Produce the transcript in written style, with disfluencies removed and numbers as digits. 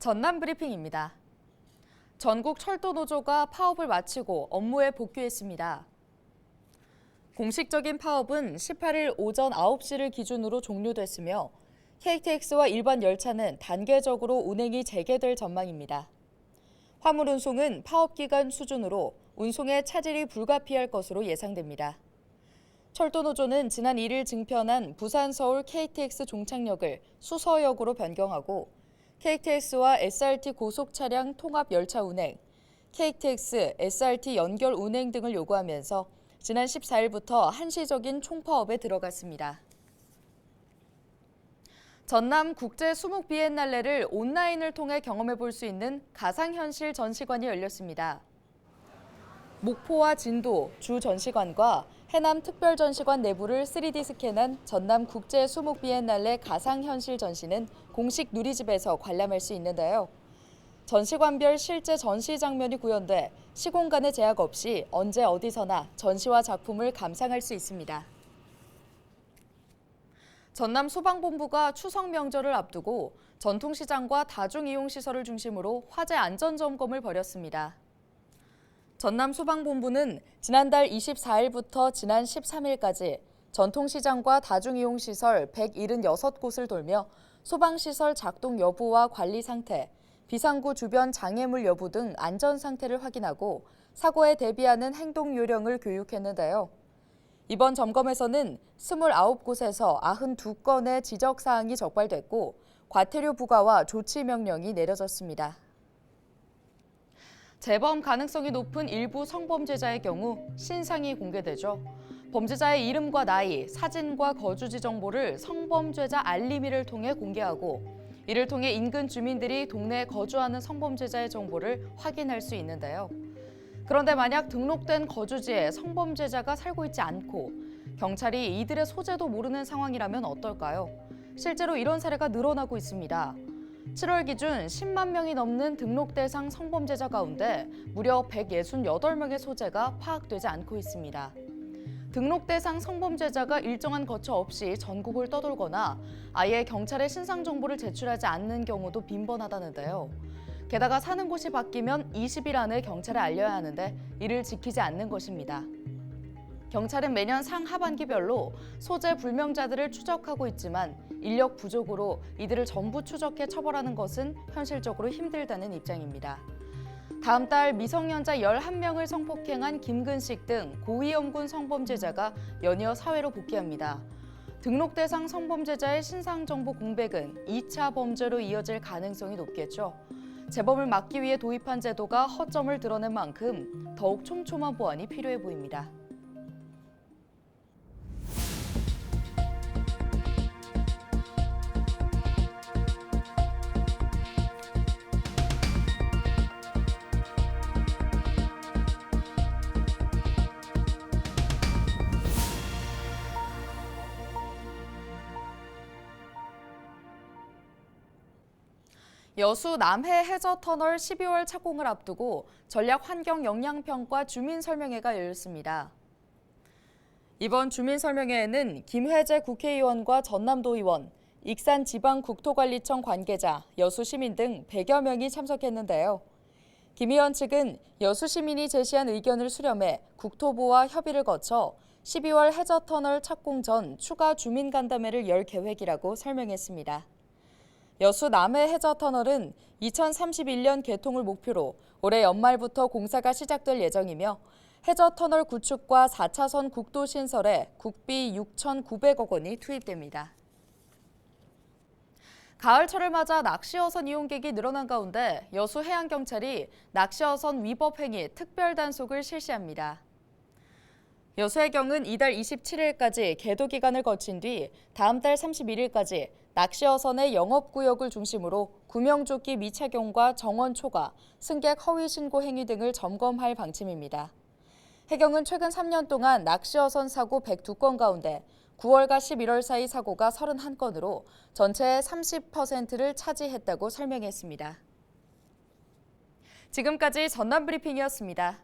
전남 브리핑입니다. 전국 철도 노조가 파업을 마치고 업무에 복귀했습니다. 공식적인 파업은 18일 오전 9시를 기준으로 종료됐으며 KTX와 일반 열차는 단계적으로 운행이 재개될 전망입니다. 화물 운송은 파업 기간 수준으로 운송에 차질이 불가피할 것으로 예상됩니다. 철도 노조는 지난 1일 증편한 부산-서울 KTX 종착역을 수서역으로 변경하고 KTX와 SRT 고속 차량 통합 열차 운행, KTX, SRT 연결 운행 등을 요구하면서 지난 14일부터 한시적인 총파업에 들어갔습니다. 전남 국제 수목 비엔날레를 온라인을 통해 경험해 볼 수 있는 가상현실 전시관이 열렸습니다. 목포와 진도 주 전시관과 해남 특별전시관 내부를 3D 스캔한 전남 국제 수목 비엔날레 가상현실 전시는 공식 누리집에서 관람할 수 있는데요. 전시관별 실제 전시 장면이 구현돼 시공간의 제약 없이 언제 어디서나 전시와 작품을 감상할 수 있습니다. 전남 소방본부가 추석 명절을 앞두고 전통시장과 다중이용시설을 중심으로 화재 안전점검을 벌였습니다. 전남 소방본부는 지난달 24일부터 지난 13일까지 전통시장과 다중이용시설 176곳을 돌며 소방시설 작동 여부와 관리 상태, 비상구 주변 장애물 여부 등 안전 상태를 확인하고 사고에 대비하는 행동 요령을 교육했는데요. 이번 점검에서는 29곳에서 92건의 지적사항이 적발됐고 과태료 부과와 조치 명령이 내려졌습니다. 재범 가능성이 높은 일부 성범죄자의 경우 신상이 공개되죠. 범죄자의 이름과 나이, 사진과 거주지 정보를 성범죄자 알림이를 통해 공개하고 이를 통해 인근 주민들이 동네에 거주하는 성범죄자의 정보를 확인할 수 있는데요. 그런데 만약 등록된 거주지에 성범죄자가 살고 있지 않고 경찰이 이들의 소재도 모르는 상황이라면 어떨까요? 실제로 이런 사례가 늘어나고 있습니다. 7월 기준 10만 명이 넘는 등록 대상 성범죄자 가운데 무려 168명의 소재가 파악되지 않고 있습니다. 등록 대상 성범죄자가 일정한 거처 없이 전국을 떠돌거나 아예 경찰에 신상 정보를 제출하지 않는 경우도 빈번하다는데요. 게다가 사는 곳이 바뀌면 20일 안에 경찰에 알려야 하는데 이를 지키지 않는 것입니다. 경찰은 매년 상하반기별로 소재 불명자들을 추적하고 있지만 인력 부족으로 이들을 전부 추적해 처벌하는 것은 현실적으로 힘들다는 입장입니다. 다음 달 미성년자 11명을 성폭행한 김근식 등 고위험군 성범죄자가 연이어 사회로 복귀합니다. 등록 대상 성범죄자의 신상 정보 공백은 2차 범죄로 이어질 가능성이 높겠죠. 재범을 막기 위해 도입한 제도가 허점을 드러낸 만큼 더욱 촘촘한 보완이 필요해 보입니다. 여수 남해 해저터널 12월 착공을 앞두고 전략환경영향평가 주민설명회가 열렸습니다. 이번 주민설명회에는 김회재 국회의원과 전남도의원, 익산지방국토관리청 관계자, 여수시민 등 100여 명이 참석했는데요. 김 의원 측은 여수시민이 제시한 의견을 수렴해 국토부와 협의를 거쳐 12월 해저터널 착공 전 추가 주민간담회를 열 계획이라고 설명했습니다. 여수 남해 해저터널은 2031년 개통을 목표로 올해 연말부터 공사가 시작될 예정이며 해저터널 구축과 4차선 국도 신설에 국비 6,900억 원이 투입됩니다. 가을철을 맞아 낚시어선 이용객이 늘어난 가운데 여수해양경찰이 낚시어선 위법 행위 특별 단속을 실시합니다. 여수해경은 이달 27일까지 계도 기간을 거친 뒤 다음 달 31일까지 낚시어선의 영업구역을 중심으로 구명조끼 미착용과 정원 초과, 승객 허위 신고 행위 등을 점검할 방침입니다. 해경은 최근 3년 동안 낚시어선 사고 102건 가운데 9월과 11월 사이 사고가 31건으로 전체의 30%를 차지했다고 설명했습니다. 지금까지 전남 브리핑이었습니다.